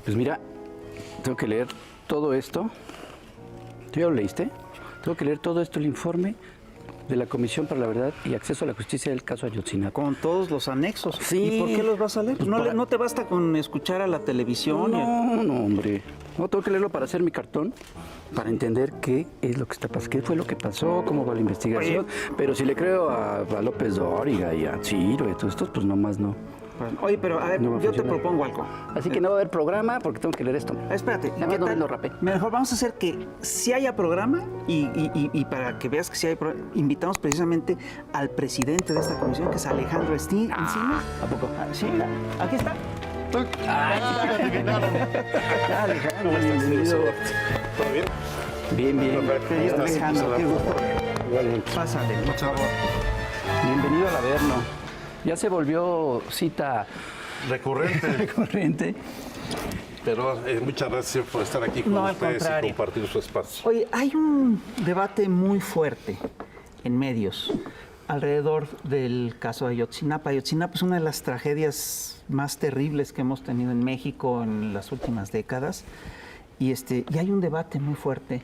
Pues mira, tengo que leer todo esto. ¿Tú ya lo leíste? Tengo que leer todo esto, el informe de la Comisión para la Verdad y Acceso a la Justicia del caso Ayotzinapa. Con todos los anexos. Sí. ¿Y por qué los vas a leer? Pues ¿No, para... ¿No te basta con escuchar a la televisión? No, hombre. No, tengo que leerlo para hacer mi cartón, para entender qué es lo que está pasando, qué fue lo que pasó, cómo va la investigación. Oye. Pero si le creo a López Dóriga y a Ciro y a todos estos, pues nomás no. Oye, pero a ver, no yo te propongo algo. Así que no va a haber programa porque tengo que leer esto. Espérate. Nada más no rapé. Mejor vamos a hacer que si haya programa y para que veas que si hay programa, invitamos precisamente al presidente de esta comisión, que es Alejandro Encina. ¿A poco? Sí, aquí está. Alejandro, bienvenido. ¿Todo bien? Bien, bien. Alejandro, qué gusto. Pásale. Muchas gracias. Bienvenido al Averno. Ya se volvió cita recurrente. Pero muchas gracias por estar aquí con ustedes y compartir su espacio. Oye, hay un debate muy fuerte en medios alrededor del caso de Ayotzinapa. Ayotzinapa es una de las tragedias más terribles que hemos tenido en México en las últimas décadas. Y hay un debate muy fuerte.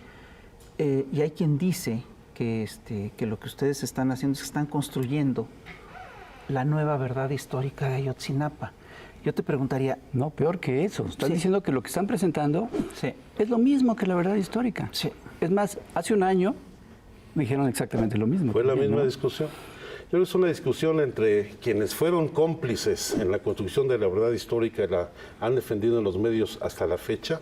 Y hay quien dice que lo que ustedes están haciendo es que están construyendo la nueva verdad histórica de Ayotzinapa. Yo te preguntaría... No, peor que eso. Estás diciendo que lo que están presentando sí. es lo mismo que la verdad histórica. Sí. Es más, hace un año dijeron exactamente lo mismo. Fue la misma discusión. Yo creo que es una discusión entre quienes fueron cómplices en la construcción de la verdad histórica y la han defendido en los medios hasta la fecha,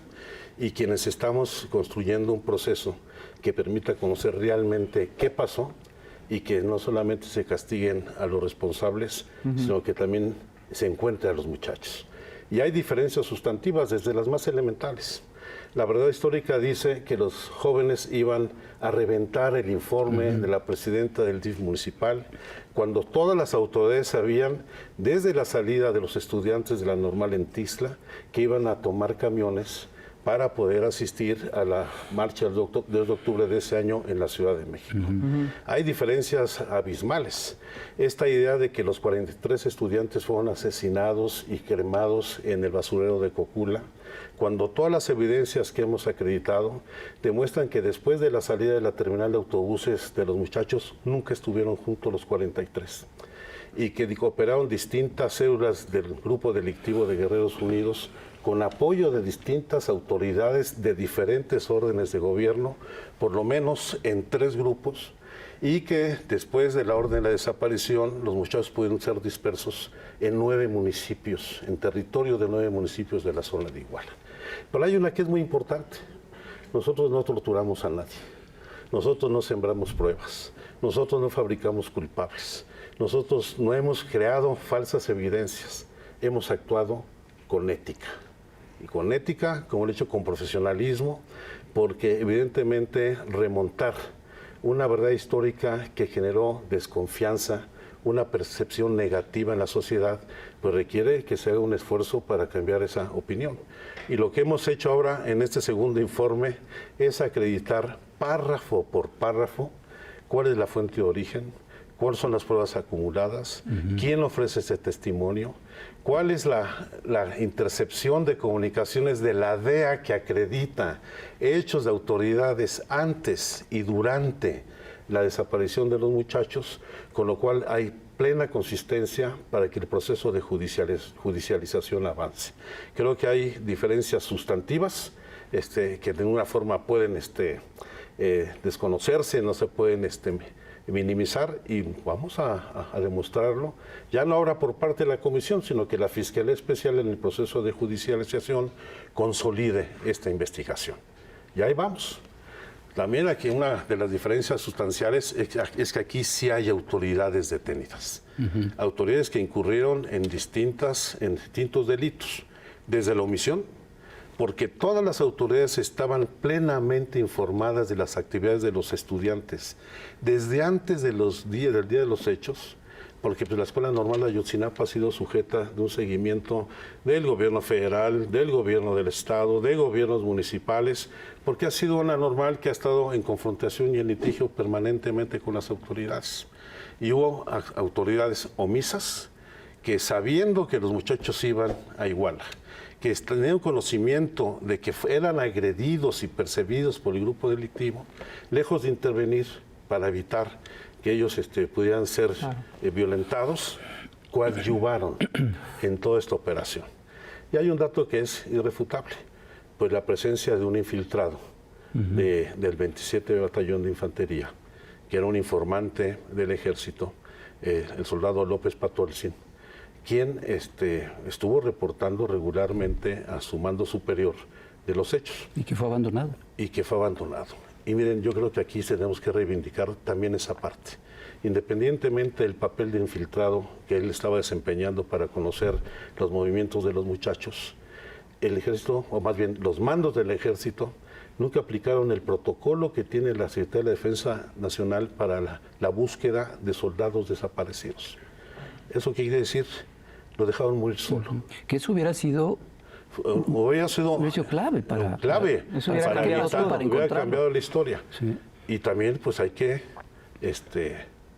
y quienes estamos construyendo un proceso que permita conocer realmente qué pasó y que no solamente se castiguen a los responsables, sino que también se encuentre a los muchachos. Y hay diferencias sustantivas desde las más elementales. La verdad histórica dice que los jóvenes iban a reventar el informe de la presidenta del DIF municipal, cuando todas las autoridades sabían, desde la salida de los estudiantes de la normal en Tixla, que iban a tomar camiones para poder asistir a la marcha del 2 de octubre de ese año en la Ciudad de México. Hay diferencias abismales. Esta idea de que los 43 estudiantes fueron asesinados y cremados en el basurero de Cocula, cuando todas las evidencias que hemos acreditado demuestran que después de la salida de la terminal de autobuses de los muchachos, nunca estuvieron juntos los 43. Y que operaron distintas células del grupo delictivo de Guerreros Unidos con apoyo de distintas autoridades de diferentes órdenes de gobierno, por lo menos en 3 grupos, y que después de la orden de la desaparición, los muchachos pudieron ser dispersos en 9 municipios, en territorio de 9 municipios de la zona de Iguala. Pero hay una que es muy importante. Nosotros no torturamos a nadie. Nosotros no sembramos pruebas. Nosotros no fabricamos culpables. Nosotros no hemos creado falsas evidencias. Hemos actuado con ética. Y con ética, como lo he dicho, con profesionalismo, porque evidentemente remontar una verdad histórica que generó desconfianza, una percepción negativa en la sociedad, pues requiere que se haga un esfuerzo para cambiar esa opinión. Y lo que hemos hecho ahora en este segundo informe es acreditar párrafo por párrafo cuál es la fuente de origen, cuáles son las pruebas acumuladas, quién ofrece ese testimonio, cuál es la intercepción de comunicaciones de la DEA que acredita hechos de autoridades antes y durante la desaparición de los muchachos, con lo cual hay plena consistencia para que el proceso de judicialización avance. Creo que hay diferencias sustantivas que de alguna forma pueden desconocerse, no se pueden minimizar, y vamos a demostrarlo, ya no ahora por parte de la Comisión, sino que la Fiscalía Especial en el proceso de judicialización consolide esta investigación. Y ahí vamos. También aquí una de las diferencias sustanciales es que aquí sí hay autoridades detenidas, autoridades que incurrieron en distintos delitos, desde la omisión, porque todas las autoridades estaban plenamente informadas de las actividades de los estudiantes, desde antes del día de los hechos, porque pues, la Escuela Normal de Ayotzinapa ha sido sujeta de un seguimiento del gobierno federal, del gobierno del estado, de gobiernos municipales, porque ha sido una normal que ha estado en confrontación y en litigio permanentemente con las autoridades. Y hubo autoridades omisas que sabiendo que los muchachos iban a Iguala, que tenían conocimiento de que eran agredidos y perseguidos por el grupo delictivo, lejos de intervenir para evitar que ellos pudieran ser violentados, coadyuvaron en toda esta operación. Y hay un dato que es irrefutable, pues la presencia de un infiltrado del 27 Batallón de Infantería, que era un informante del ejército, el soldado López Patolcin, quien estuvo reportando regularmente a su mando superior de los hechos. Y que fue abandonado. Y miren, yo creo que aquí tenemos que reivindicar también esa parte. Independientemente del papel de infiltrado que él estaba desempeñando para conocer los movimientos de los muchachos, el ejército, o más bien los mandos del ejército, nunca aplicaron el protocolo que tiene la Secretaría de la Defensa Nacional para la búsqueda de soldados desaparecidos. ¿Eso qué quiere decir? Lo dejaron morir solo. Que eso hubiera sido clave para... Eso hubiera cambiado la historia. Sí. Y también pues hay que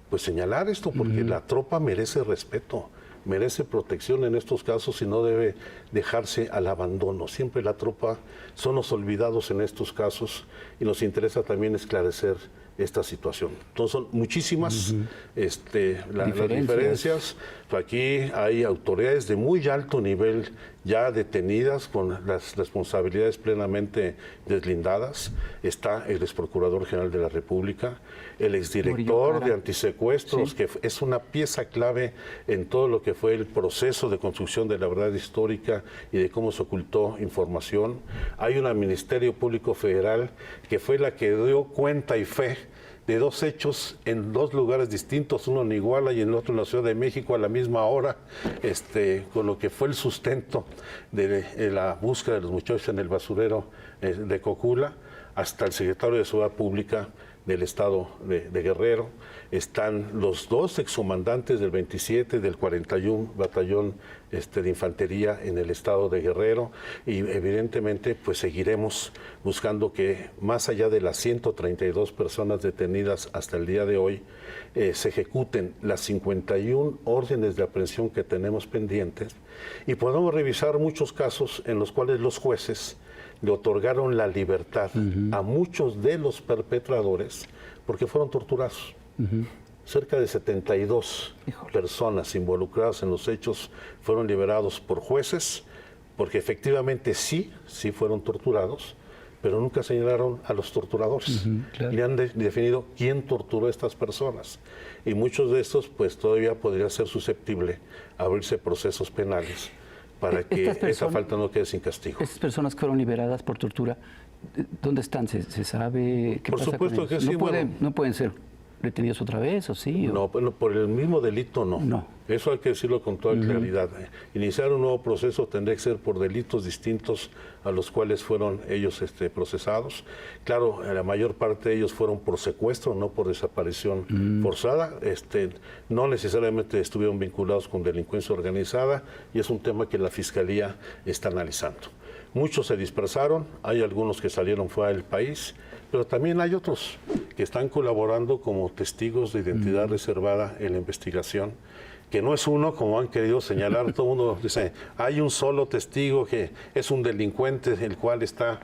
pues señalar esto, porque la tropa merece respeto, merece protección en estos casos y no debe dejarse al abandono. Siempre la tropa son los olvidados en estos casos y nos interesa también esclarecer esta situación. Entonces son muchísimas las diferencias. Aquí hay autoridades de muy alto nivel ya detenidas con las responsabilidades plenamente deslindadas. Está el exprocurador general de la República, el exdirector de antisecuestros, que es una pieza clave en todo lo que fue el proceso de construcción de la verdad histórica y de cómo se ocultó información. Hay un Ministerio Público Federal que fue la que dio cuenta y fe de dos hechos en dos lugares distintos, uno en Iguala y el otro en la Ciudad de México a la misma hora, con lo que fue el sustento de la búsqueda de los muchachos en el basurero de Cocula, hasta el secretario de Seguridad Pública del Estado de Guerrero. Están los dos excomandantes del 27 y del 41 Batallón de Infantería en el Estado de Guerrero, y evidentemente pues seguiremos buscando que más allá de las 132 personas detenidas hasta el día de hoy, se ejecuten las 51 órdenes de aprehensión que tenemos pendientes y podamos revisar muchos casos en los cuales los jueces le otorgaron la libertad a muchos de los perpetradores porque fueron torturados. Cerca de 72 personas involucradas en los hechos fueron liberados por jueces porque efectivamente sí fueron torturados, pero nunca señalaron a los torturadores. Claro. Le han definido quién torturó a estas personas. Y muchos de estos pues todavía podría ser susceptible a abrirse procesos penales para que esa falta no quede sin castigo. Estas personas que fueron liberadas por tortura, ¿dónde están? ¿Se sabe qué pasa con ellos? Por supuesto que sí. ¿No pueden ser detenidos otra vez o sí? No, por el mismo delito no. Eso hay que decirlo con toda claridad. Iniciar un nuevo proceso tendría que ser por delitos distintos a los cuales fueron ellos procesados. Claro, la mayor parte de ellos fueron por secuestro, no por desaparición forzada. No necesariamente estuvieron vinculados con delincuencia organizada y es un tema que la Fiscalía está analizando. Muchos se dispersaron, hay algunos que salieron fuera del país, pero también hay otros que están colaborando como testigos de identidad reservada en la investigación, que no es uno, como han querido señalar. Todo el mundo dice, hay un solo testigo que es un delincuente, el cual está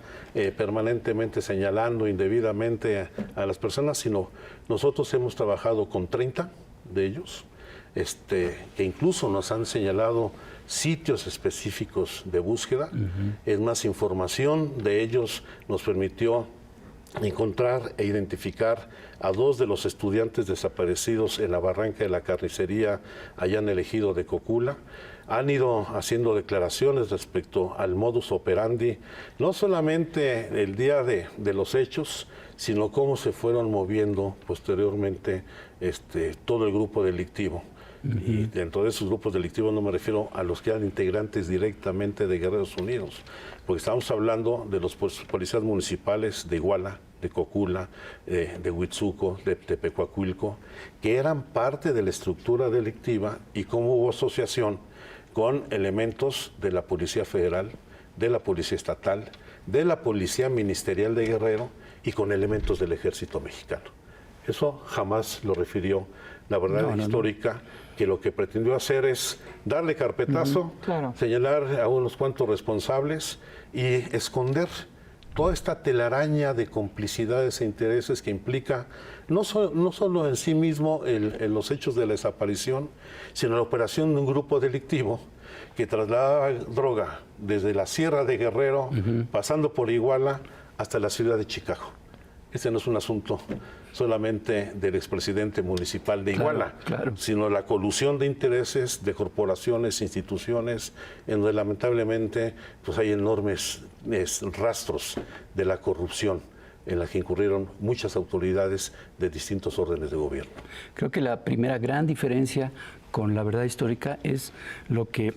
permanentemente señalando indebidamente a las personas, sino nosotros hemos trabajado con 30 de ellos, que incluso nos han señalado sitios específicos de búsqueda. Es más, información de ellos nos permitió encontrar e identificar a 2 de los estudiantes desaparecidos en la barranca de la carnicería allá en el ejido de Cocula. Han ido haciendo declaraciones respecto al modus operandi, no solamente el día de los hechos, sino cómo se fueron moviendo posteriormente todo el grupo delictivo. Y dentro de esos grupos delictivos no me refiero a los que eran integrantes directamente de Guerreros Unidos, porque estamos hablando de los policías municipales de Iguala, de Cocula, de Huitzuco, de Tepecuacuilco, que eran parte de la estructura delictiva y cómo hubo asociación con elementos de la Policía Federal, de la Policía Estatal, de la Policía Ministerial de Guerrero y con elementos del Ejército Mexicano. Eso jamás lo refirió la verdad histórica, que lo que pretendió hacer es darle carpetazo, claro, señalar a unos cuantos responsables y esconder toda esta telaraña de complicidades e intereses que implica no solo en sí mismo en los hechos de la desaparición, sino la operación de un grupo delictivo que trasladaba droga desde la Sierra de Guerrero, pasando por Iguala, hasta la ciudad de Chicago. Este no es un asunto solamente del expresidente municipal de Iguala, sino la colusión de intereses de corporaciones, instituciones, en donde lamentablemente pues hay enormes rastros de la corrupción en la que incurrieron muchas autoridades de distintos órdenes de gobierno. Creo que la primera gran diferencia con la verdad histórica es lo que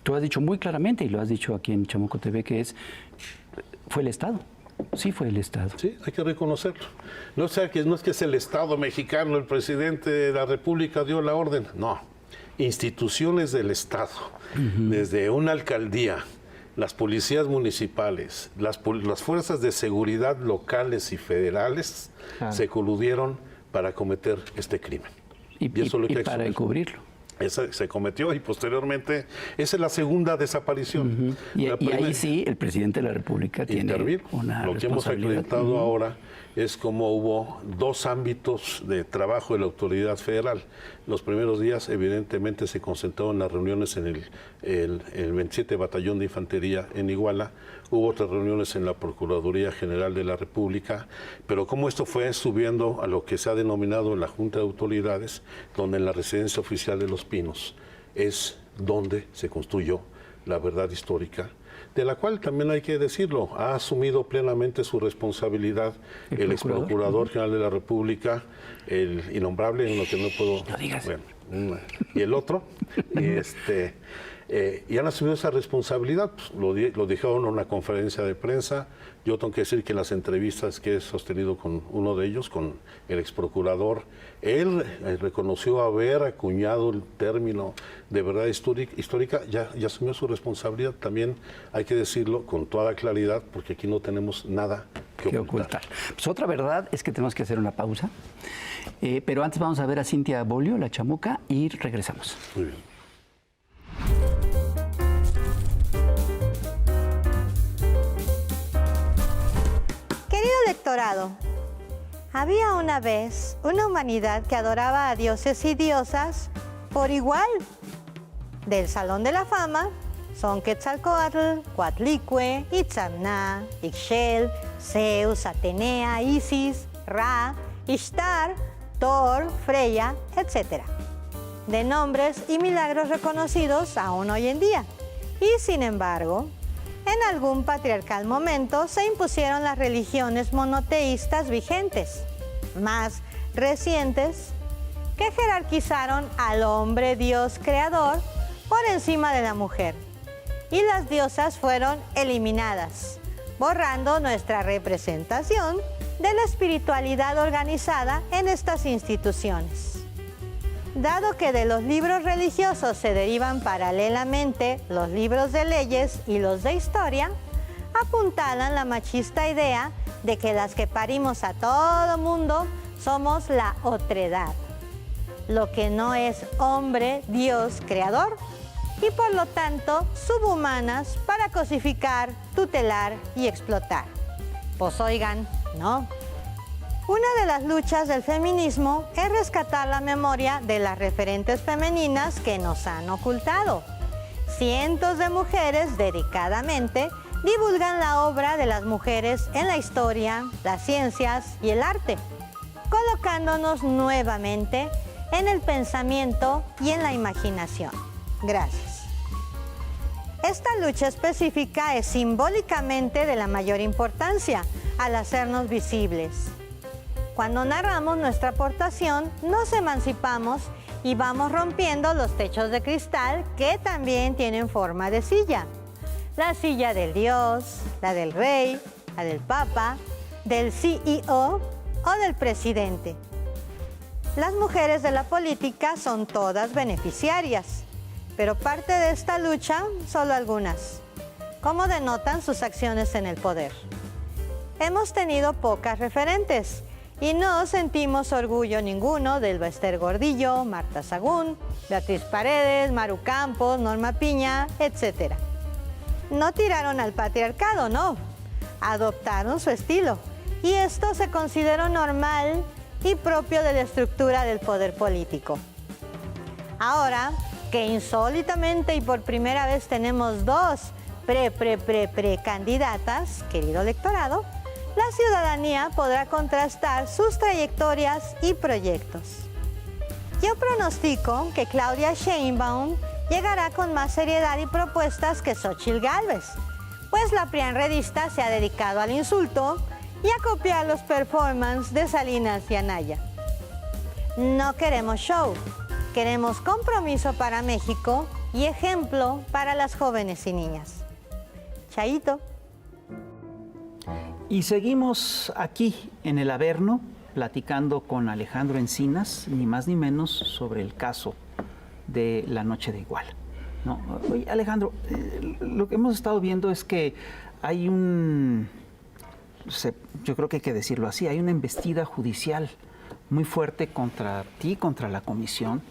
tú has dicho muy claramente, y lo has dicho aquí en Chamuco TV, que fue el Estado. Sí fue el Estado. Sí, hay que reconocerlo. No es que es el Estado mexicano, el presidente de la República dio la orden. No, instituciones del Estado, desde una alcaldía, las policías municipales, las fuerzas de seguridad locales y federales se coludieron para cometer este crimen. Y eso lo que para encubrirlo. Esa se cometió y posteriormente esa es la segunda desaparición. Y ahí sí el presidente de la República tiene una Lo que hemos acreditado ahora es como hubo dos ámbitos de trabajo de la autoridad federal. Los primeros días evidentemente se concentraron las reuniones en el 27 Batallón de Infantería en Iguala. Hubo otras reuniones en la Procuraduría General de la República, pero como esto fue subiendo a lo que se ha denominado la Junta de Autoridades, donde en la residencia oficial de Los Pinos es donde se construyó la verdad histórica, de la cual también hay que decirlo, ha asumido plenamente su responsabilidad el ex procurador general de la República, el innombrable, en lo que no puedo... No digas. Bueno, y el otro, y han asumido esa responsabilidad, pues, lo dijeron en una conferencia de prensa. Yo tengo que decir que en las entrevistas que he sostenido con uno de ellos, con el ex procurador, él reconoció haber acuñado el término de verdad histórica, ya asumió su responsabilidad. También hay que decirlo con toda claridad, porque aquí no tenemos nada que ocultar. Pues otra verdad es que tenemos que hacer una pausa, pero antes vamos a ver a Cintia Bolio, la chamuca, y regresamos. Muy bien. Querido lectorado, había una vez una humanidad que adoraba a dioses y diosas por igual. Del Salón de la Fama son Quetzalcóatl, Coatlicue, Itzamná, Ixchel, Zeus, Atenea, Isis, Ra, Ishtar, Thor, Freya, etc. De nombres y milagros reconocidos aún hoy en día. Y sin embargo, en algún patriarcal momento se impusieron las religiones monoteístas vigentes, más recientes, que jerarquizaron al hombre Dios creador por encima de la mujer. Y las diosas fueron eliminadas, borrando nuestra representación de la espiritualidad organizada en estas instituciones. Dado que de los libros religiosos se derivan paralelamente los libros de leyes y los de historia, apuntalan la machista idea de que las que parimos a todo mundo somos la otredad, lo que no es hombre, Dios, creador, y por lo tanto subhumanas para cosificar, tutelar y explotar. Pues oigan, no. Una de las luchas del feminismo es rescatar la memoria de las referentes femeninas que nos han ocultado. Cientos de mujeres dedicadamente divulgan la obra de las mujeres en la historia, las ciencias y el arte, colocándonos nuevamente en el pensamiento y en la imaginación. Gracias. Esta lucha específica es simbólicamente de la mayor importancia al hacernos visibles. Cuando narramos nuestra aportación, nos emancipamos y vamos rompiendo los techos de cristal que también tienen forma de silla. La silla del Dios, la del rey, la del papa, del CEO o del presidente. Las mujeres de la política son todas beneficiarias, pero parte de esta lucha, solo algunas, como denotan sus acciones en el poder. Hemos tenido pocas referentes Y no sentimos orgullo ninguno del Bester Gordillo, Marta Sagún, Beatriz Paredes, Maru Campos, Norma Piña, etc. No tiraron al patriarcado, no. Adoptaron su estilo. Y esto se consideró normal y propio de la estructura del poder político. Ahora que insólitamente y por primera vez tenemos dos precandidatas, querido electorado, la ciudadanía podrá contrastar sus trayectorias y proyectos. Yo pronostico que Claudia Sheinbaum llegará con más seriedad y propuestas que Xóchitl Gálvez, pues la prianredista se ha dedicado al insulto y a copiar los performances de Salinas y Anaya. No queremos show, queremos compromiso para México y ejemplo para las jóvenes y niñas. Chaito. Y seguimos aquí en el Averno platicando con Alejandro Encinas, ni más ni menos, sobre el caso de la noche de Iguala. ¿No? Oye, Alejandro, lo que hemos estado viendo es que hay yo creo que hay que decirlo así, hay una embestida judicial muy fuerte contra ti, contra la comisión.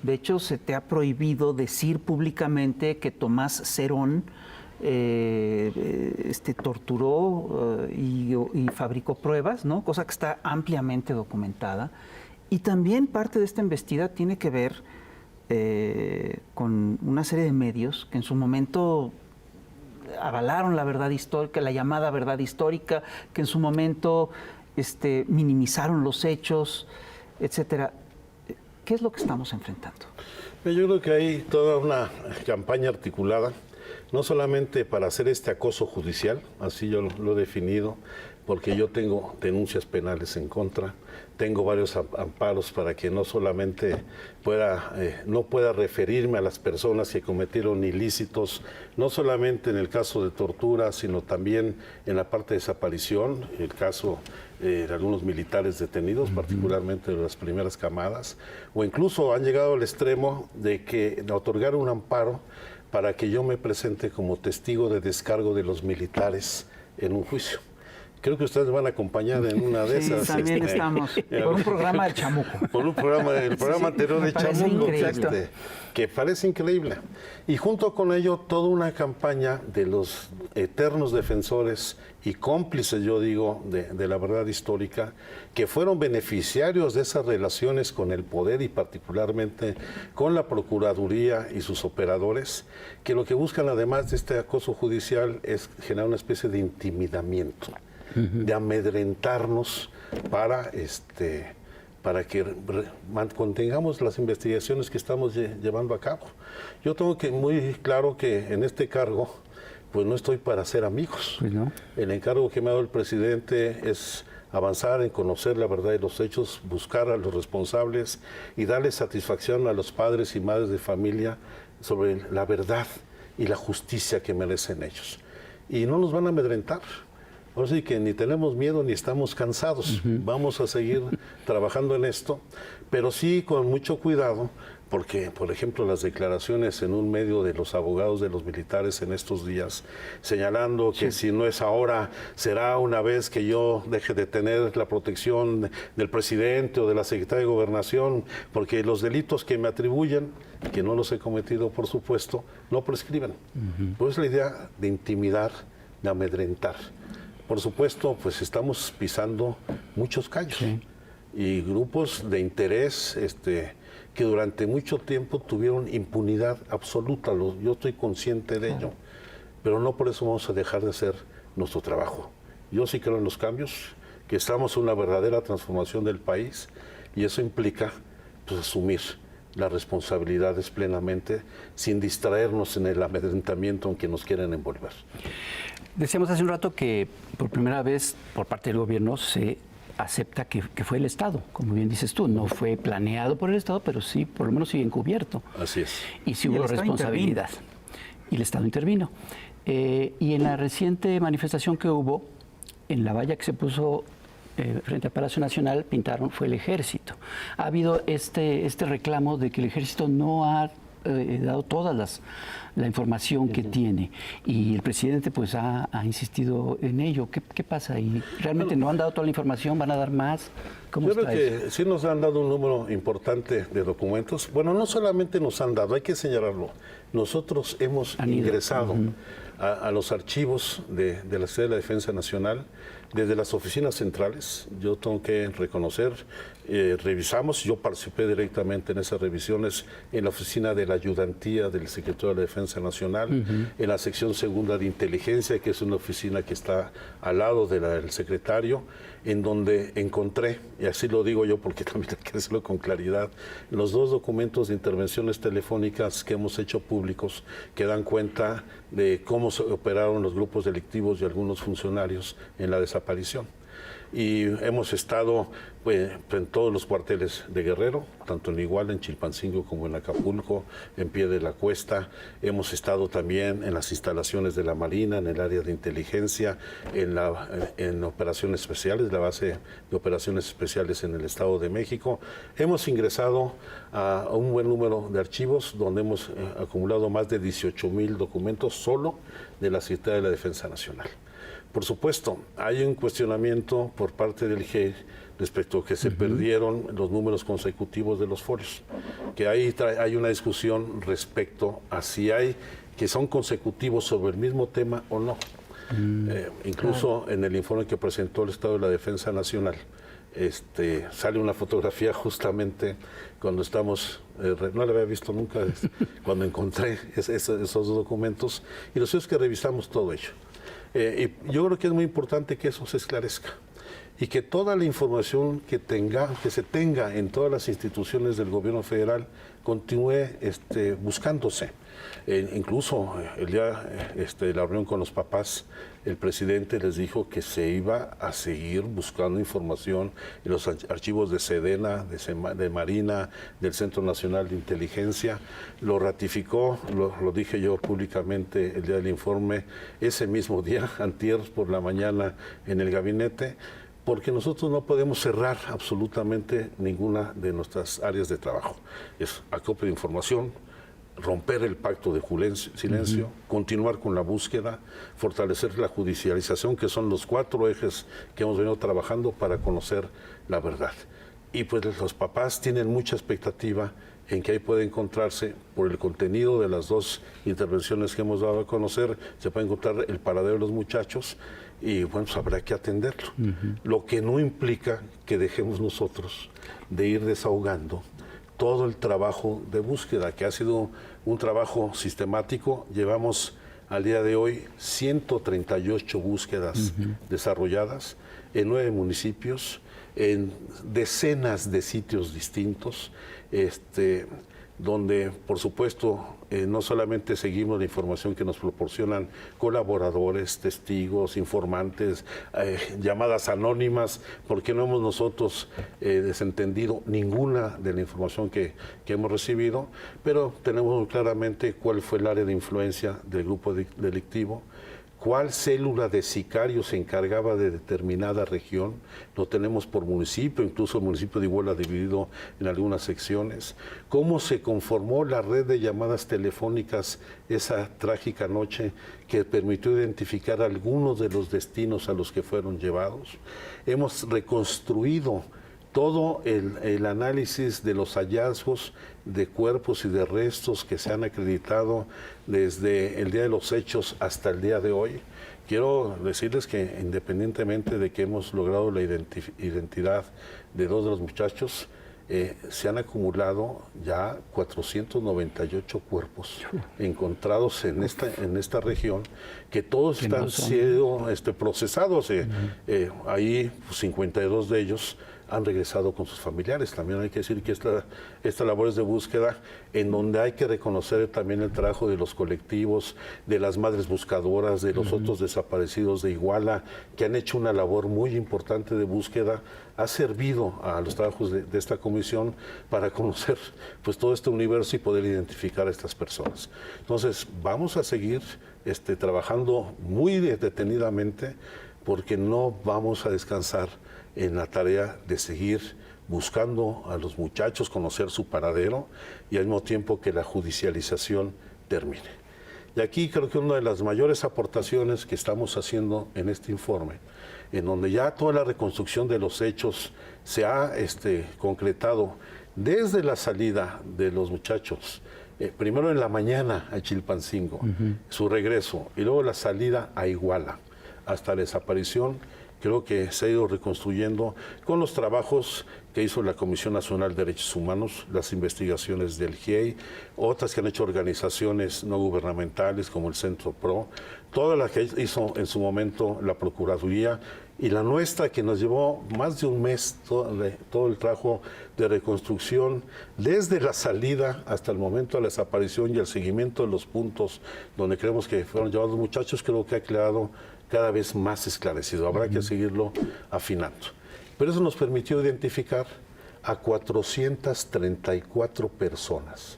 De hecho, se te ha prohibido decir públicamente que Tomás Cerón torturó y fabricó pruebas, ¿no? Cosa que está ampliamente documentada. Y también parte de esta embestida tiene que ver con una serie de medios que en su momento avalaron la verdad histórica, la llamada verdad histórica, que en su momento minimizaron los hechos, etcétera. ¿Qué es lo que estamos enfrentando? Yo creo que hay toda una campaña articulada, no solamente para hacer este acoso judicial, así yo lo he definido, porque yo tengo denuncias penales en contra, tengo varios amparos para que no solamente no pueda referirme a las personas que cometieron ilícitos, no solamente en el caso de tortura, sino también en la parte de desaparición, el caso de algunos militares detenidos, particularmente de las primeras camadas, o incluso han llegado al extremo de otorgar un amparo para que yo me presente como testigo de descargo de los militares en un juicio. Creo que ustedes van a acompañar en una de esas. También estamos por un programa del Chamuco. Por un programa, el programa anterior de Chamuco, que parece increíble. Y junto con ello, toda una campaña de los eternos defensores y cómplices, yo digo, de la verdad histórica, que fueron beneficiarios de esas relaciones con el poder y particularmente con la Procuraduría y sus operadores, que lo que buscan, además de este acoso judicial, es generar una especie de intimidamiento, de amedrentarnos para que contengamos las investigaciones que estamos llevando a cabo. Yo tengo muy claro que en este cargo, pues no estoy para ser amigos. Pues no. El encargo que me ha dado el presidente es avanzar en conocer la verdad de los hechos, buscar a los responsables y darle satisfacción a los padres y madres de familia sobre la verdad y la justicia que merecen ellos. Y no nos van a amedrentar. Ahora sí que ni tenemos miedo ni estamos cansados. Vamos a seguir trabajando en esto, pero sí con mucho cuidado, porque, por ejemplo, las declaraciones en un medio de los abogados de los militares en estos días, señalando que si no es ahora, será una vez que yo deje de tener la protección del presidente o de la secretaria de Gobernación, porque los delitos que me atribuyen, que no los he cometido, por supuesto, no prescriben. Pues la idea de intimidar, de amedrentar. Por supuesto, pues estamos pisando muchos callos y grupos de interés que durante mucho tiempo tuvieron impunidad absoluta. Yo estoy consciente de ello, pero no por eso vamos a dejar de hacer nuestro trabajo. Yo sí creo en los cambios, que estamos en una verdadera transformación del país y eso implica pues, asumir las responsabilidades plenamente sin distraernos en el amedrentamiento en que nos quieren envolver. Decíamos hace un rato que por primera vez por parte del gobierno se acepta que fue el Estado, como bien dices tú, no fue planeado por el Estado, pero sí, por lo menos sí encubierto. Así es. Y sí hubo responsabilidad. Y el Estado intervino. Y en la reciente manifestación que hubo, en la valla que se puso frente al Palacio Nacional, pintaron, fue el Ejército. Ha habido este reclamo de que el Ejército no ha dado la información que tiene y el presidente pues ha insistido en ello. ¿Qué pasa ahí? ¿Realmente no han dado toda la información? ¿Van a dar más? ¿Cómo Yo creo está que eso? sí nos han dado un número importante de documentos. Bueno, no solamente nos han dado, hay que señalarlo. Nosotros hemos ingresado a los archivos de la Secretaría de la Defensa Nacional desde las oficinas centrales. Yo tengo que reconocer, revisamos, yo participé directamente en esas revisiones en la oficina de la ayudantía del secretario de la Defensa Nacional, en la sección segunda de inteligencia, que es una oficina que está al lado del secretario, en donde encontré, y así lo digo yo porque también hay que decirlo con claridad, los 2 documentos de intervenciones telefónicas que hemos hecho públicos que dan cuenta de cómo se operaron los grupos delictivos y algunos funcionarios en la desaparición. Y hemos estado pues, en todos los cuarteles de Guerrero, tanto en Iguala, en Chilpancingo como en Acapulco, en Pie de la Cuesta. Hemos estado también en las instalaciones de la Marina, en el área de inteligencia, en operaciones especiales, la base de operaciones especiales en el Estado de México. Hemos ingresado a un buen número de archivos donde hemos acumulado más de 18,000 documentos solo de la Secretaría de la Defensa Nacional. Por supuesto, hay un cuestionamiento por parte del GIEI respecto a que se perdieron los números consecutivos de los folios, que ahí hay una discusión respecto a si hay que son consecutivos sobre el mismo tema o no. Incluso en el informe que presentó el Estado de la Defensa Nacional, sale una fotografía justamente cuando estamos, no la había visto nunca, cuando encontré esos documentos, y lo cierto es que revisamos todo ello. Y yo creo que es muy importante que eso se esclarezca y que toda la información que se tenga en todas las instituciones del gobierno federal continúe buscándose. Incluso el día de la reunión con los papás, el presidente les dijo que se iba a seguir buscando información en los archivos de Sedena, de Marina, del Centro Nacional de Inteligencia. Lo ratificó, lo dije yo públicamente el día del informe, ese mismo día, antier por la mañana en el gabinete, porque nosotros no podemos cerrar absolutamente ninguna de nuestras áreas de trabajo. Es acopio de información, romper el pacto de silencio, continuar con la búsqueda, fortalecer la judicialización, que son los 4 ejes que hemos venido trabajando para conocer la verdad. Y pues los papás tienen mucha expectativa en que ahí puede encontrarse, por el contenido de las 2 intervenciones que hemos dado a conocer, se puede encontrar el paradero de los muchachos y bueno, pues habrá que atenderlo. Lo que no implica que dejemos nosotros de ir desahogando todo el trabajo de búsqueda, que ha sido un trabajo sistemático. Llevamos al día de hoy 138 búsquedas desarrolladas en 9 municipios, en decenas de sitios distintos, donde, por supuesto, no solamente seguimos la información que nos proporcionan colaboradores, testigos, informantes, llamadas anónimas, porque no hemos nosotros desentendido ninguna de la información que hemos recibido, pero tenemos claramente cuál fue el área de influencia del grupo delictivo, cuál célula de sicarios se encargaba de determinada región, lo tenemos por municipio, incluso el municipio de Iguala dividido en algunas secciones, cómo se conformó la red de llamadas telefónicas esa trágica noche que permitió identificar algunos de los destinos a los que fueron llevados. Hemos reconstruido todo el análisis de los hallazgos de cuerpos y de restos que se han acreditado desde el día de los hechos hasta el día de hoy. Quiero decirles que independientemente de que hemos logrado la identidad de 2 de los muchachos, se han acumulado ya 498 cuerpos encontrados en esta región, que todos están siendo procesados. Ahí 52 de ellos han regresado con sus familiares. También hay que decir que esta labor es de búsqueda en donde hay que reconocer también el trabajo de los colectivos, de las madres buscadoras, de los otros desaparecidos de Iguala, que han hecho una labor muy importante de búsqueda. Ha servido a los trabajos de esta comisión para conocer pues todo este universo y poder identificar a estas personas. Entonces, vamos a seguir trabajando muy detenidamente, porque no vamos a descansar en la tarea de seguir buscando a los muchachos, conocer su paradero y al mismo tiempo que la judicialización termine. Y aquí creo que una de las mayores aportaciones que estamos haciendo en este informe, en donde ya toda la reconstrucción de los hechos se ha concretado desde la salida de los muchachos, primero en la mañana a Chilpancingo, su regreso, y luego la salida a Iguala, hasta la desaparición. Creo que se ha ido reconstruyendo con los trabajos que hizo la Comisión Nacional de Derechos Humanos, las investigaciones del GIEI, otras que han hecho organizaciones no gubernamentales como el Centro PRO, todas las que hizo en su momento la Procuraduría y la nuestra, que nos llevó más de un mes todo el trabajo de reconstrucción, desde la salida hasta el momento de la desaparición y el seguimiento de los puntos donde creemos que fueron llevados los muchachos. Creo que ha quedado cada vez más esclarecido. Habrá que seguirlo afinando. Pero eso nos permitió identificar a 434 personas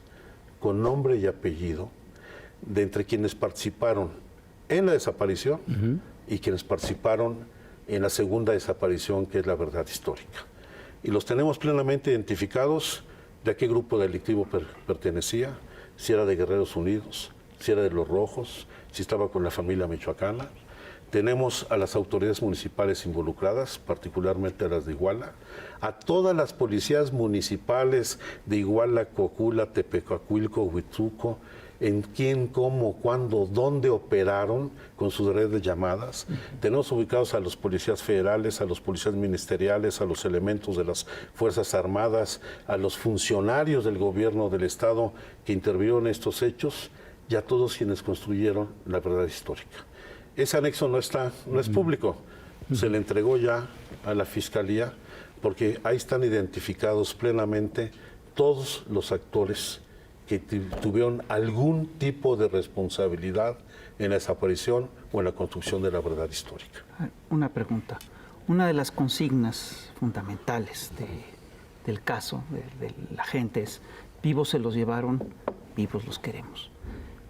con nombre y apellido, de entre quienes participaron en la desaparición y quienes participaron en la segunda desaparición, que es la verdad histórica. Y los tenemos plenamente identificados de a qué grupo delictivo pertenecía, si era de Guerreros Unidos, si era de los Rojos, si estaba con la familia michoacana. Tenemos a las autoridades municipales involucradas, particularmente a las de Iguala, a todas las policías municipales de Iguala, Cocula, Tepecuacuilco, Huitzuco, en quién, cómo, cuándo, dónde operaron con sus redes de llamadas. Tenemos ubicados a los policías federales, a los policías ministeriales, a los elementos de las Fuerzas Armadas, a los funcionarios del gobierno del Estado que intervinieron en estos hechos y a todos quienes construyeron la verdad histórica. Ese anexo no es público, se le entregó ya a la Fiscalía porque ahí están identificados plenamente todos los actores que tuvieron algún tipo de responsabilidad en la desaparición o en la construcción de la verdad histórica. Una pregunta. Una de las consignas fundamentales del caso de la gente es: vivos se los llevaron, vivos los queremos.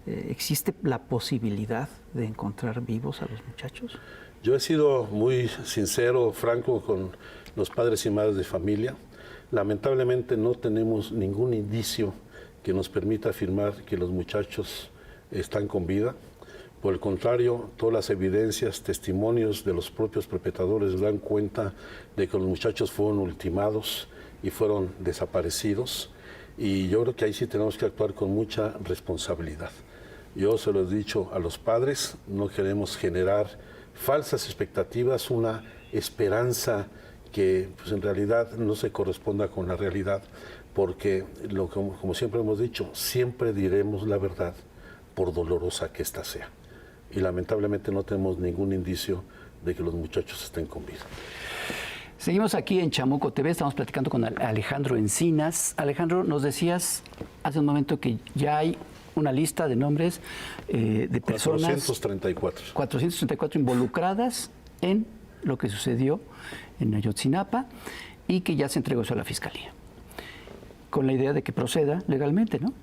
¿Existe la posibilidad de encontrar vivos a los muchachos? Yo he sido muy sincero, franco con los padres y madres de familia. Lamentablemente no tenemos ningún indicio que nos permita afirmar que los muchachos están con vida. Por el contrario, todas las evidencias, testimonios de los propios perpetradores dan cuenta de que los muchachos fueron ultimados y fueron desaparecidos. Y yo creo que ahí sí tenemos que actuar con mucha responsabilidad. Yo se lo he dicho a los padres, no queremos generar falsas expectativas, una esperanza que pues, en realidad no se corresponda con la realidad, porque como siempre hemos dicho, siempre diremos la verdad, por dolorosa que ésta sea. Y lamentablemente no tenemos ningún indicio de que los muchachos estén con vida. Seguimos aquí en Chamuco TV, estamos platicando con Alejandro Encinas. Alejandro, nos decías hace un momento que ya hay una lista de nombres de personas... 434. 434 involucradas en lo que sucedió en Ayotzinapa y que ya se entregó eso a la Fiscalía, con la idea de que proceda legalmente, ¿no?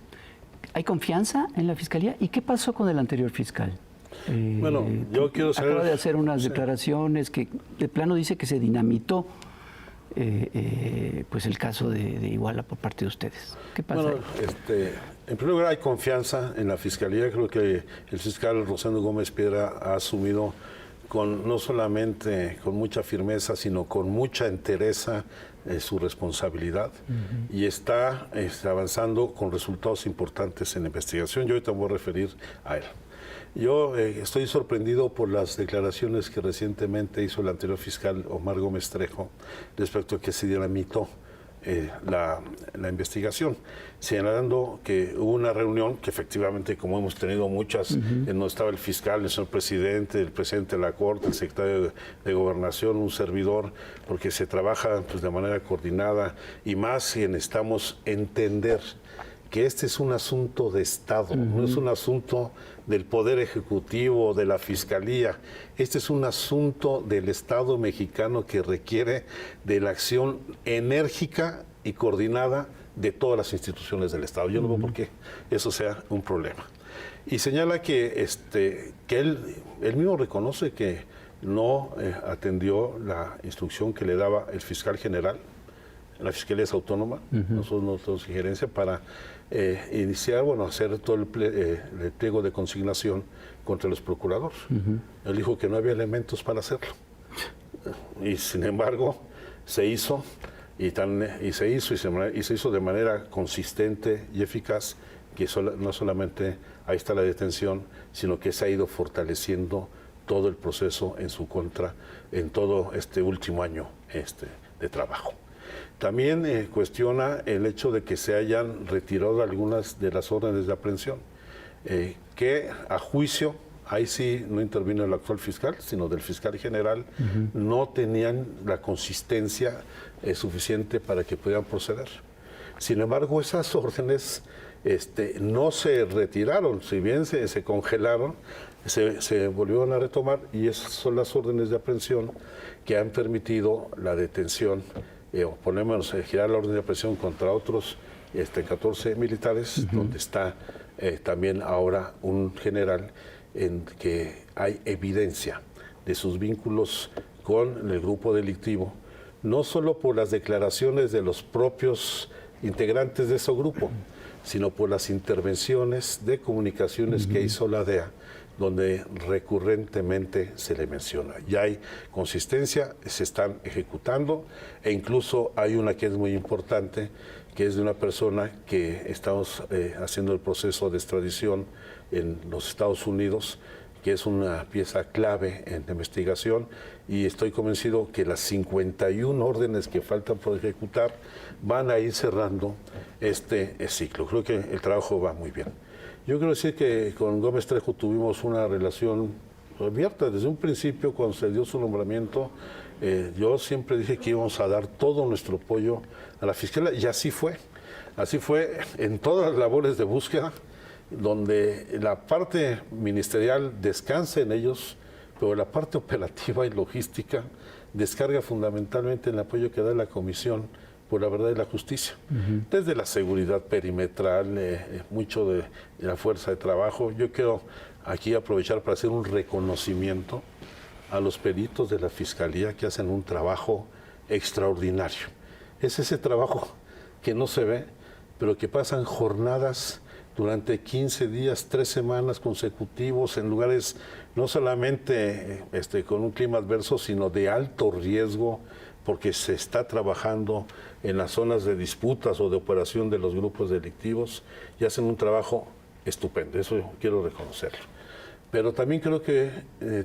¿Hay confianza en la Fiscalía? ¿Y qué pasó con el anterior fiscal? Bueno, yo quiero saber... Acaba de hacer unas declaraciones que de plano dice que se dinamitó pues el caso de Iguala por parte de ustedes. ¿Qué pasa? Bueno, en primer lugar hay confianza en la Fiscalía. Creo que el fiscal Rosendo Gómez Piedra ha asumido no solamente con mucha firmeza, sino con mucha entereza su responsabilidad y está avanzando con resultados importantes en la investigación. Yo ahorita me voy a referir a él. Yo estoy sorprendido por las declaraciones que recientemente hizo el anterior fiscal Omar Gómez Trejo respecto a que se dinamitó la investigación, señalando que hubo una reunión que efectivamente, como hemos tenido muchas, en donde estaba el fiscal, el señor presidente, el presidente de la Corte, el secretario de Gobernación, un servidor, porque se trabaja pues, de manera coordinada y más si necesitamos entender que este es un asunto de Estado, no es un asunto del Poder Ejecutivo, de la Fiscalía. Este es un asunto del Estado mexicano que requiere de la acción enérgica y coordinada de todas las instituciones del Estado. Yo no veo por qué eso sea un problema. Y señala que él mismo reconoce que no atendió la instrucción que le daba el fiscal general, la Fiscalía es autónoma, nosotros no tenemos injerencia para iniciar, hacer todo el pliego de consignación contra los procuradores. Él dijo que no había elementos para hacerlo. Y sin embargo, se hizo, y se hizo de manera consistente y eficaz, que no solamente ahí está la detención, sino que se ha ido fortaleciendo todo el proceso en su contra en todo este último año de trabajo. También cuestiona el hecho de que se hayan retirado algunas de las órdenes de aprehensión, que a juicio, ahí sí no intervino el actual fiscal, sino del fiscal general, no tenían la consistencia suficiente para que pudieran proceder. Sin embargo, esas órdenes no se retiraron, si bien se congelaron, se volvieron a retomar, y esas son las órdenes de aprehensión que han permitido la detención, o por lo menos girar la orden de aprehensión contra otros 14 militares, donde está también ahora un general en que hay evidencia de sus vínculos con el grupo delictivo, no solo por las declaraciones de los propios integrantes de ese grupo, sino por las intervenciones de comunicaciones que hizo la DEA, donde recurrentemente se le menciona. Ya hay consistencia, se están ejecutando, e incluso hay una que es muy importante, que es de una persona que estamos haciendo el proceso de extradición en los Estados Unidos, que es una pieza clave en la investigación, y estoy convencido que las 51 órdenes que faltan por ejecutar van a ir cerrando este ciclo. Creo que el trabajo va muy bien. Yo quiero decir que con Gómez Trejo tuvimos una relación abierta desde un principio. Cuando se dio su nombramiento, yo siempre dije que íbamos a dar todo nuestro apoyo a la Fiscalía, y así fue. Así fue en todas las labores de búsqueda, donde la parte ministerial descansa en ellos, pero la parte operativa y logística descarga fundamentalmente en el apoyo que da la Comisión por la Verdad y la Justicia. Desde la seguridad perimetral, mucho de la fuerza de trabajo. Yo quiero aquí aprovechar para hacer un reconocimiento a los peritos de la Fiscalía, que hacen un trabajo extraordinario. Es ese trabajo que no se ve, pero que pasan jornadas durante 15 días, 3 semanas consecutivos en lugares no solamente con un clima adverso, sino de alto riesgo, porque se está trabajando en las zonas de disputas o de operación de los grupos delictivos, y hacen un trabajo estupendo, eso quiero reconocerlo. Pero también creo que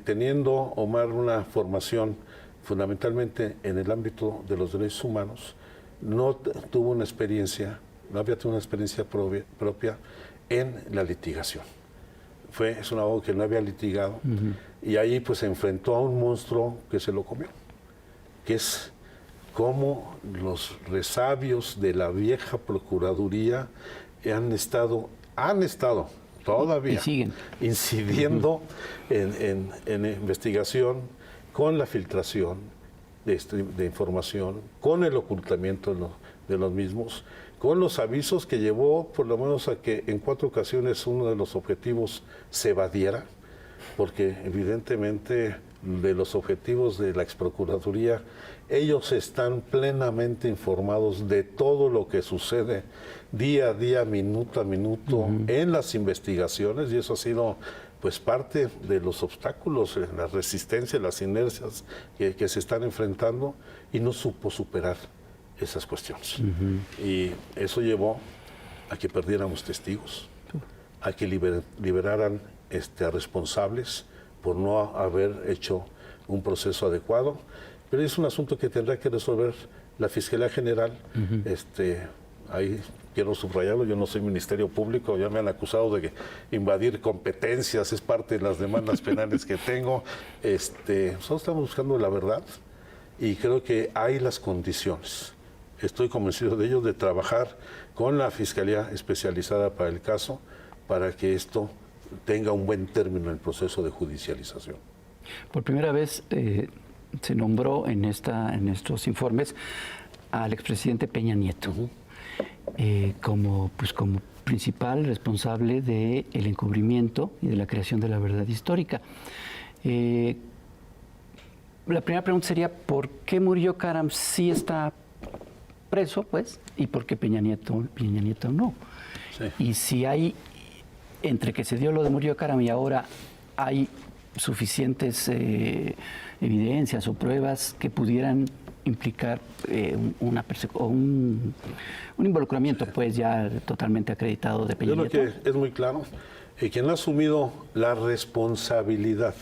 teniendo Omar una formación fundamentalmente en el ámbito de los derechos humanos, no tuvo una experiencia, no había tenido una experiencia propia en la litigación. Es un abogado que no había litigado, y ahí pues se enfrentó a un monstruo que se lo comió, que es cómo los resabios de la vieja Procuraduría han estado todavía incidiendo en investigación, con la filtración de información, con el ocultamiento de los mismos, con los avisos que llevó por lo menos a que en 4 ocasiones uno de los objetivos se evadiera, porque evidentemente de los objetivos de la exprocuraduría, ellos están plenamente informados de todo lo que sucede día a día, minuto a minuto, en las investigaciones, y eso ha sido pues parte de los obstáculos, la resistencia, las inercias que se están enfrentando, y no supo superar esas cuestiones. Y eso llevó a que perdiéramos testigos, a que liberaran a responsables por no haber hecho un proceso adecuado. Pero es un asunto que tendrá que resolver la Fiscalía General. Ahí quiero subrayarlo, yo no soy Ministerio Público, ya me han acusado de invadir competencias, es parte de las demandas penales que tengo. Nosotros estamos buscando la verdad, y creo que hay las condiciones. Estoy convencido de ello, de trabajar con la Fiscalía Especializada para el caso, para que esto tenga un buen término en el proceso de judicialización. Por primera vez se nombró en estos informes al expresidente Peña Nieto como principal responsable del encubrimiento y de la creación de la verdad histórica. La primera pregunta sería, ¿por qué Murillo Karam sí está preso, pues, y por qué Peña Nieto no. Sí. Y si hay, entre que se dio lo de Murillo Karam y ahora hay suficientes evidencias o pruebas que pudieran implicar un involucramiento, pues, ya totalmente acreditado de Peña Yo Nieto. creo que es muy claro. Quien ha asumido la responsabilidad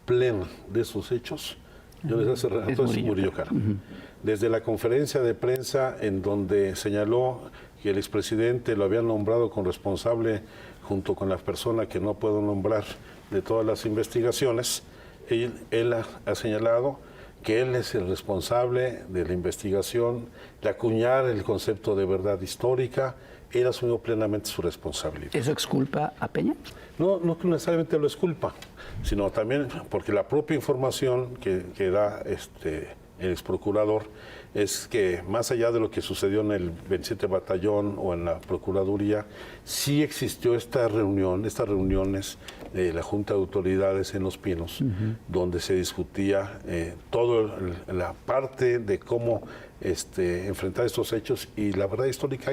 plena de esos hechos, yo les hace rato, es Murillo Karam. Desde la conferencia de prensa en donde señaló que el expresidente lo había nombrado con responsable junto con la persona que no puedo nombrar de todas las investigaciones, él ha señalado que él es el responsable de la investigación, de acuñar el concepto de verdad histórica. Él asumió plenamente su responsabilidad. ¿Eso exculpa a Peña? No que necesariamente lo es culpa, sino también porque la propia información que da el exprocurador es que más allá de lo que sucedió en el 27 Batallón o en la Procuraduría, sí existió estas reuniones de la Junta de Autoridades en Los Pinos, donde se discutía toda la parte de cómo enfrentar estos hechos, y la verdad histórica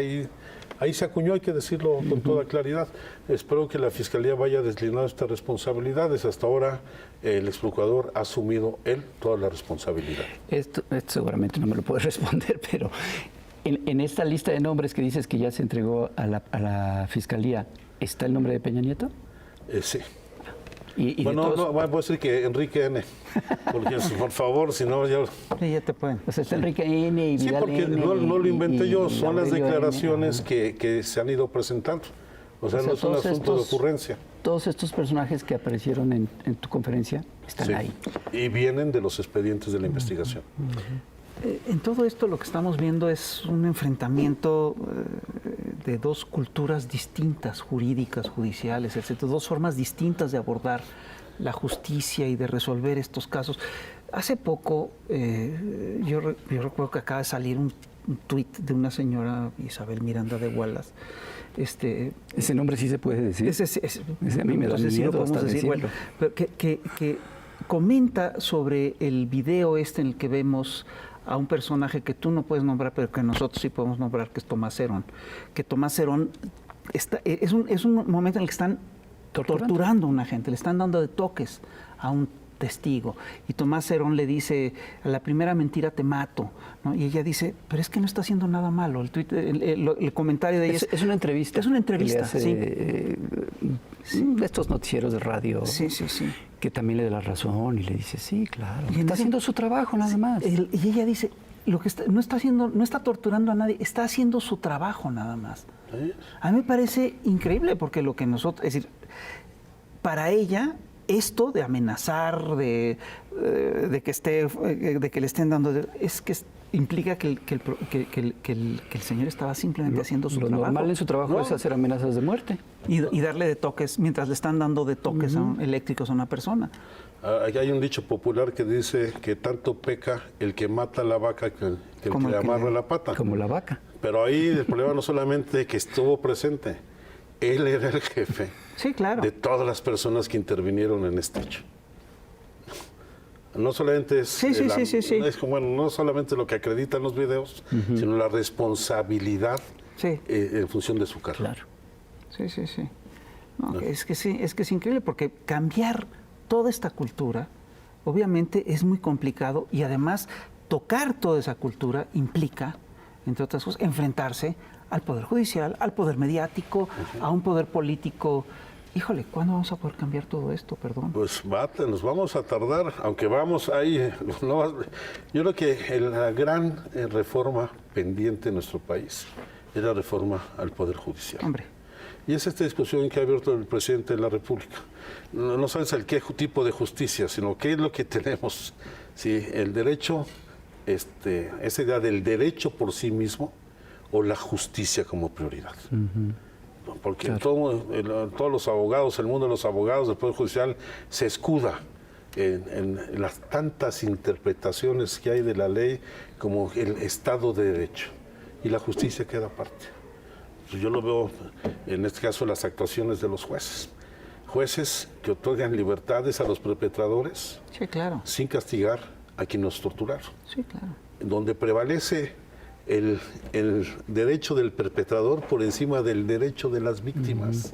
ahí se acuñó, hay que decirlo con toda claridad. Espero que la Fiscalía vaya deslindando estas responsabilidades. Hasta ahora el exprocurador ha asumido él toda la responsabilidad. Esto seguramente no me lo puede responder, pero en esta lista de nombres que dices que ya se entregó a la Fiscalía, ¿está el nombre de Peña Nieto? Sí. Y Bueno, no, voy a decir que Enrique N., porque por favor, si no ya... Sí, ya te pueden. O sea, está Enrique N. y Sí, Vidal porque N. no lo inventé yo, son las Aurelio N. declaraciones que se han ido presentando. O sea, no es un todos asunto de ocurrencia. Todos estos personajes que aparecieron en tu conferencia están Sí. ahí. Y vienen de los expedientes de la investigación. En todo esto lo que estamos viendo es un enfrentamiento de dos culturas distintas, jurídicas, judiciales, etcétera, dos formas distintas de abordar la justicia y de resolver estos casos. Hace poco, yo recuerdo que acaba de salir un tuit de una señora, Isabel Miranda de Wallace. Ese nombre sí se puede decir. Ese a mí me da entonces sí miedo lo podemos hasta decir, decirlo. bueno, pero que comenta sobre el video en el que vemos a un personaje que tú no puedes nombrar, pero que nosotros sí podemos nombrar, que es Tomás Herón. Que Tomás Herón es un momento en el que están torturando a una gente, le están dando de toques a un testigo. Y Tomás Herón le dice, a la primera mentira te mato, ¿no? Y ella dice, pero es que no está haciendo nada malo. El comentario de ella es una entrevista. Es una entrevista, que le hace, de estos noticieros de radio. Sí, sí, sí. Que también le da la razón y le dice, sí, claro. Y Está haciendo su trabajo nada más. Y ella dice, lo que no está torturando a nadie, está haciendo su trabajo nada más. ¿Sí? A mí me parece increíble porque lo que nosotros, es decir, para ella esto de amenazar, de que le estén dando, es que implica que el señor estaba simplemente haciendo su Lo trabajo. normal en su trabajo es hacer amenazas de muerte. Y darle de toques, mientras le están dando de toques eléctricos a una persona. Aquí hay un dicho popular que dice que tanto peca el que mata a la vaca que el que le amarra la pata. Como la vaca. Pero ahí el problema no solamente que estuvo presente, él era el jefe, sí, claro, de todas las personas que intervinieron en este hecho. No solamente es, sí. es como, bueno, no solamente lo que acreditan los videos, sino la responsabilidad en función de su carrera. Claro. Sí. No, es que es increíble porque cambiar toda esta cultura obviamente es muy complicado y además tocar toda esa cultura implica, entre otras cosas, enfrentarse al poder judicial, al poder mediático, a un poder político. Híjole, ¿cuándo vamos a poder cambiar todo esto? Perdón. Pues nos vamos a tardar, aunque vamos ahí. Yo creo que la gran reforma pendiente en nuestro país es la reforma al Poder Judicial. Hombre. Y es esta discusión que ha abierto el presidente de la República. No sabes el qué tipo de justicia, sino qué es lo que tenemos. Si el derecho, esa idea del derecho por sí mismo o la justicia como prioridad. Porque claro, todos los abogados, el mundo de los abogados del Poder Judicial se escuda en las tantas interpretaciones que hay de la ley como el Estado de Derecho. Y la justicia queda aparte. Yo lo veo, en este caso, las actuaciones de los jueces. Jueces que otorgan libertades a los perpetradores, sí, claro, sin castigar a quienes nos torturaron. Sí, claro. Donde prevalece el derecho del perpetrador por encima del derecho de las víctimas.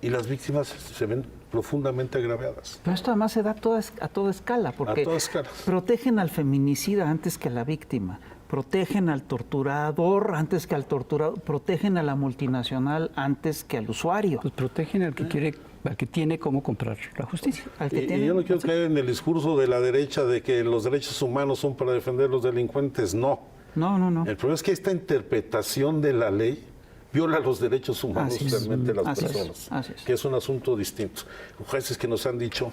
Y las víctimas se ven profundamente agraviadas. Pero esto además se da a toda escala, porque A toda escala. protegen al feminicida antes que a la víctima, protegen al torturador antes que al torturado, protegen a la multinacional antes que al usuario. Pues protegen al que quiere, al que tiene cómo comprar la justicia. Al que Y tiene- yo no quiero caer en el discurso de la derecha de que los derechos humanos son para defender a los delincuentes. No. No. El problema es que esta interpretación de la ley viola los derechos humanos Así es. realmente de las Así es. personas, Así es. que es un asunto distinto. Jueces que nos han dicho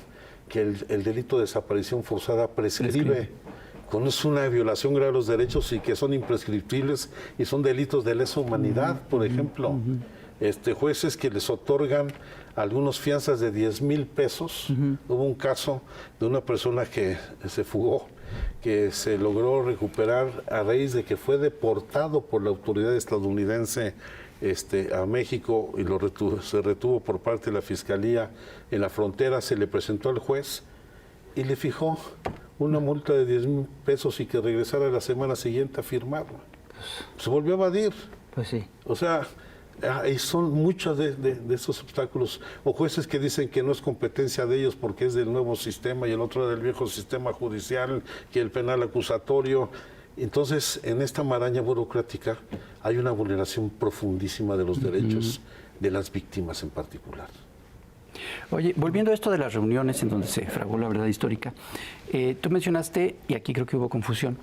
que el delito de desaparición forzada prescribe, cuando es una violación grave de los derechos y que son imprescriptibles y son delitos de lesa humanidad, por ejemplo. Jueces que les otorgan algunos fianzas de 10,000 pesos. Hubo un caso de una persona que se fugó, que se logró recuperar a raíz de que fue deportado por la autoridad estadounidense a México y se retuvo por parte de la Fiscalía en la frontera. Se le presentó al juez y le fijó una multa de 10,000 pesos y que regresara la semana siguiente a firmarla. Se volvió a evadir. Pues sí. O sea, ahí son muchos de esos obstáculos. O jueces que dicen que no es competencia de ellos porque es del nuevo sistema y el otro del viejo sistema judicial, que el penal acusatorio. Entonces, en esta maraña burocrática hay una vulneración profundísima de los derechos de las víctimas en particular. Oye, volviendo a esto de las reuniones en donde se fraguó la verdad histórica, tú mencionaste, y aquí creo que hubo confusión,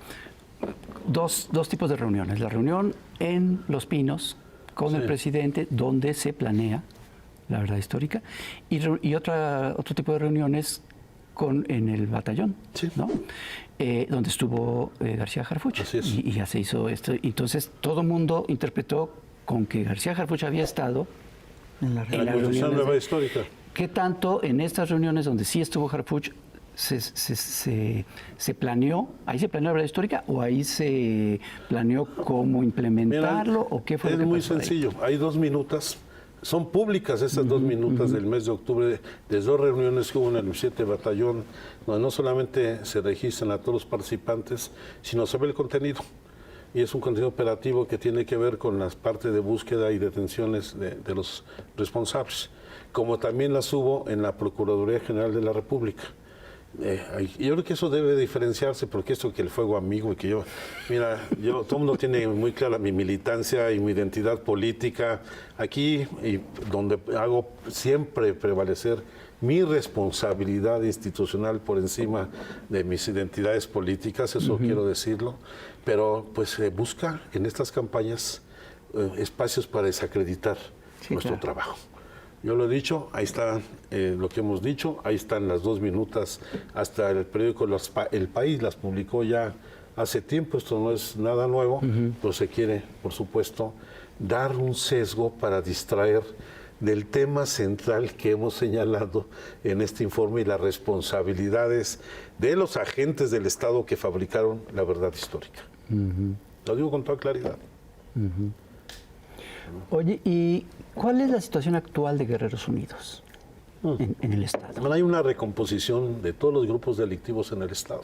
dos tipos de reuniones. La reunión en Los Pinos con el presidente, donde se planea la verdad histórica, y otro tipo de reuniones en el batallón, Sí. ¿no? Donde estuvo García Harfuch. Así es. Y ya se hizo esto. Entonces, todo el mundo interpretó con que García Harfuch había estado En la en La las Comisión de reuniones Verdad Histórica. ¿Qué tanto en estas reuniones donde sí estuvo Harfuch se planeó, ahí se planeó la verdad histórica o ahí se planeó cómo implementarlo o qué fue lo que Es muy pasó ahí? sencillo. Hay 2 minutas. Son públicas esas 2 minutas del mes de octubre, de 2 reuniones que hubo en el 7 Batallón, donde no solamente se registran a todos los participantes, sino se ve el contenido. Y es un contenido operativo que tiene que ver con las partes de búsqueda y detenciones de los responsables, como también las hubo en la Procuraduría General de la República. Yo creo que eso debe diferenciarse, porque esto que el fuego amigo y que todo el mundo tiene muy clara mi militancia y mi identidad política. Aquí, y donde hago siempre prevalecer mi responsabilidad institucional por encima de mis identidades políticas, eso quiero decirlo, pero pues se busca en estas campañas espacios para desacreditar nuestro trabajo. Yo lo he dicho, ahí está lo que hemos dicho, ahí están las 2 minutas, hasta el periódico El País las publicó ya hace tiempo, esto no es nada nuevo, pero se quiere, por supuesto, dar un sesgo para distraer del tema central que hemos señalado en este informe y las responsabilidades de los agentes del Estado que fabricaron la verdad histórica. Lo digo con toda claridad. Oye, ¿y cuál es la situación actual de Guerreros Unidos en el Estado? Bueno, hay una recomposición de todos los grupos delictivos en el Estado.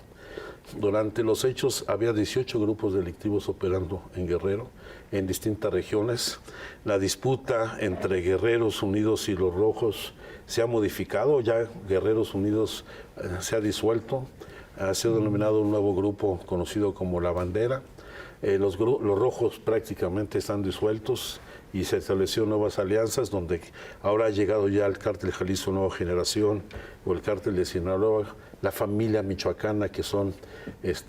Durante los hechos había 18 grupos delictivos operando en Guerrero, en distintas regiones. La disputa entre Guerreros Unidos y los Rojos se ha modificado, ya Guerreros Unidos se ha disuelto, ha sido denominado un nuevo grupo conocido como La Bandera. Los Rojos prácticamente están disueltos y se establecieron nuevas alianzas, donde ahora ha llegado ya el Cártel Jalisco Nueva Generación o el Cártel de Sinaloa, la familia michoacana, que son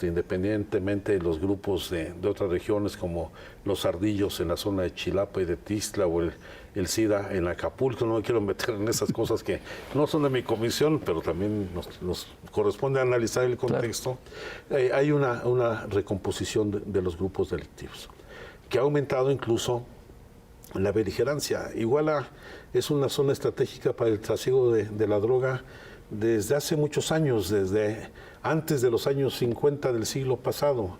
independientemente de los grupos de otras regiones como los Ardillos en la zona de Chilapa y de Tixtla o el SIDA en Acapulco. No me quiero meter en esas cosas que no son de mi comisión, pero también nos corresponde analizar el contexto. Claro. Hay una recomposición de los grupos delictivos, que ha aumentado incluso la beligerancia. Iguala es una zona estratégica para el trasiego de la droga desde hace muchos años, desde antes de los años 50 del siglo pasado.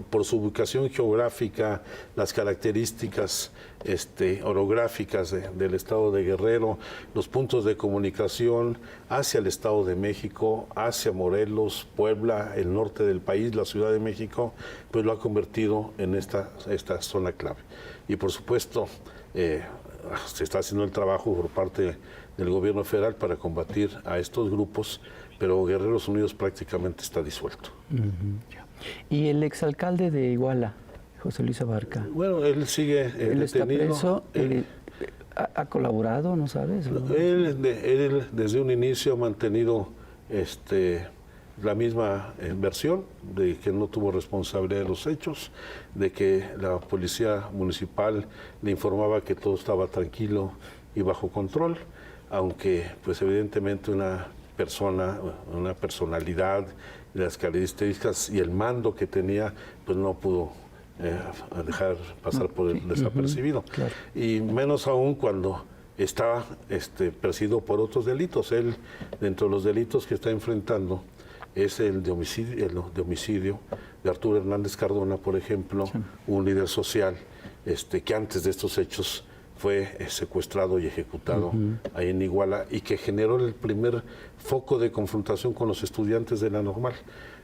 por su ubicación geográfica, las características orográficas del estado de Guerrero, los puntos de comunicación hacia el Estado de México, hacia Morelos, Puebla, el norte del país, la Ciudad de México, pues lo ha convertido en esta zona clave. Y por supuesto, se está haciendo el trabajo por parte del gobierno federal para combatir a estos grupos, pero Guerreros Unidos prácticamente está disuelto. ¿Y el exalcalde de Iguala, José Luis Abarca? Bueno, él sigue ¿Él está detenido. preso? ¿Ha colaborado, no sabes? Él desde un inicio ha mantenido la misma versión de que no tuvo responsabilidad de los hechos, de que la policía municipal le informaba que todo estaba tranquilo y bajo control, aunque pues evidentemente una personalidad, las características y el mando que tenía, pues no pudo dejar pasar por el desapercibido. Claro. Y menos aún cuando estaba perseguido por otros delitos. Él, dentro de los delitos que está enfrentando, es el de homicidio de Arturo Hernández Cardona, por ejemplo, un líder social que antes de estos hechos fue secuestrado y ejecutado ahí en Iguala, y que generó el primer foco de confrontación con los estudiantes de la Normal,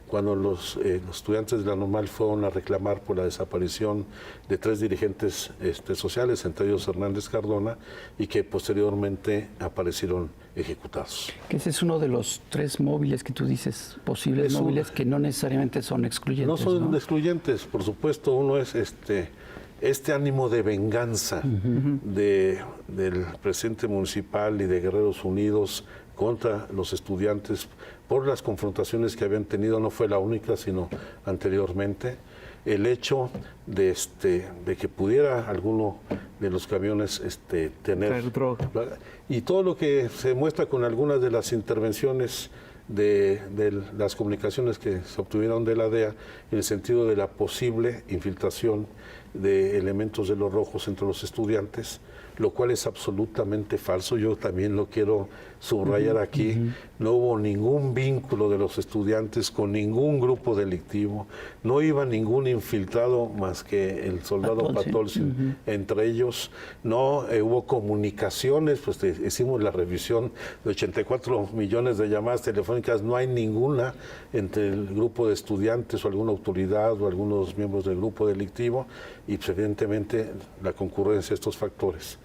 cuando los estudiantes de la Normal fueron a reclamar por la desaparición de 3 dirigentes sociales, entre ellos Hernández Cardona, y que posteriormente aparecieron ejecutados. Que ese es uno de los 3 móviles que tú dices, posibles móviles, que no necesariamente son excluyentes. No son excluyentes, por supuesto. Uno es este ánimo de venganza del presidente municipal y de Guerreros Unidos contra los estudiantes por las confrontaciones que habían tenido. No fue la única, sino anteriormente. El hecho de que pudiera alguno de los camiones tener droga. Y todo lo que se muestra con algunas de las intervenciones de las comunicaciones que se obtuvieron de la DEA, en el sentido de la posible infiltración de elementos de los rojos entre los estudiantes, lo cual es absolutamente falso. Yo también lo quiero subrayar aquí. No hubo ningún vínculo de los estudiantes con ningún grupo delictivo, no iba ningún infiltrado más que el soldado Patolsin. Entre ellos no hubo comunicaciones, pues hicimos la revisión de 84 millones de llamadas telefónicas, no hay ninguna entre el grupo de estudiantes o alguna autoridad o algunos miembros del grupo delictivo, y pues, evidentemente la concurrencia de estos factores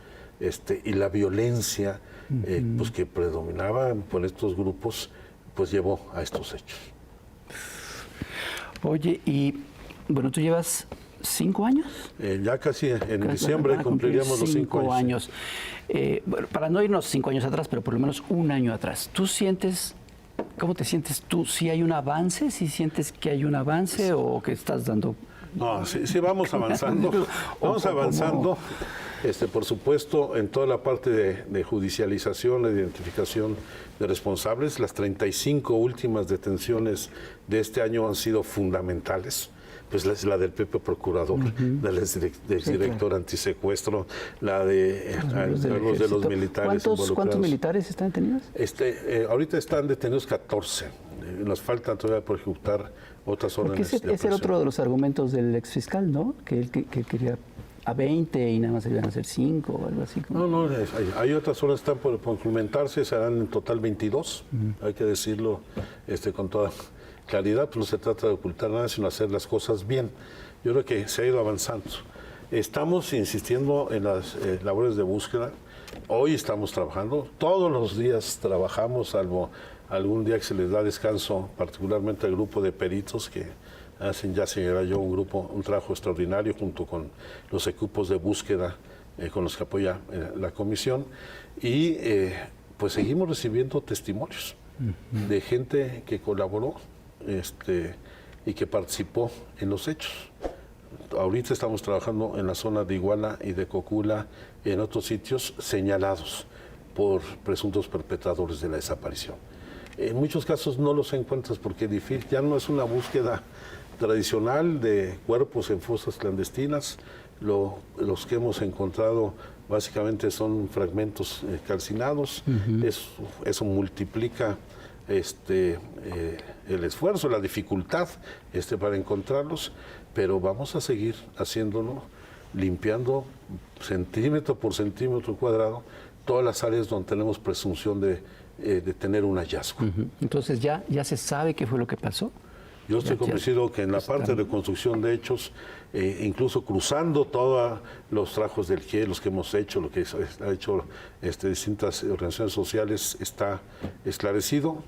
y la violencia pues que predominaba por estos grupos, pues llevó a estos hechos. Oye, y bueno, tú llevas 5 años. Ya casi en diciembre cumpliríamos los 5 años. Bueno, para no irnos 5 años atrás, pero por lo menos 1 año atrás. ¿Tú sientes, cómo te sientes tú? ¿Sí hay un avance? ¿Sí sientes que hay un avance o que estás dando? No, sí vamos avanzando. Vamos avanzando. Por supuesto, en toda la parte de judicialización, de identificación de responsables, las 35 últimas detenciones de este año han sido fundamentales. Pues la del propio procurador, la del director antisecuestro, la de los militares involucrados. ¿Cuántos militares están detenidos? Ahorita están detenidos 14. Nos faltan todavía por ejecutar otras órdenes de ese era otro de los argumentos del exfiscal, ¿no? Que él quería a 20 y nada más se iban a hacer 5 o algo así. No, hay otras órdenes que están por cumplimentarse, serán en total 22, hay que decirlo con toda claridad, pues no se trata de ocultar nada, sino hacer las cosas bien. Yo creo que se ha ido avanzando. Estamos insistiendo en las labores de búsqueda. Hoy estamos trabajando, todos los días trabajamos, salvo algún día que se les da descanso, particularmente al grupo de peritos que hacen, ya señalé yo, un trabajo extraordinario junto con los equipos de búsqueda con los que apoya la comisión. Y pues seguimos recibiendo testimonios de gente que colaboró y que participó en los hechos. Ahorita estamos trabajando en la zona de Iguala y de Cocula y en otros sitios señalados por presuntos perpetradores de la desaparición. En muchos casos no los encuentras porque ya no es una búsqueda tradicional de cuerpos en fosas clandestinas. Los que hemos encontrado básicamente son fragmentos calcinados. Eso multiplica el esfuerzo, la dificultad para encontrarlos, pero vamos a seguir haciéndolo, limpiando centímetro por centímetro cuadrado todas las áreas donde tenemos presunción de tener un hallazgo. Entonces ya se sabe qué fue lo que pasó. Yo estoy convencido que en la parte de reconstrucción de hechos, incluso cruzando todos los trabajos del GIE, los que hemos hecho, lo que ha hecho distintas organizaciones sociales, está esclarecido.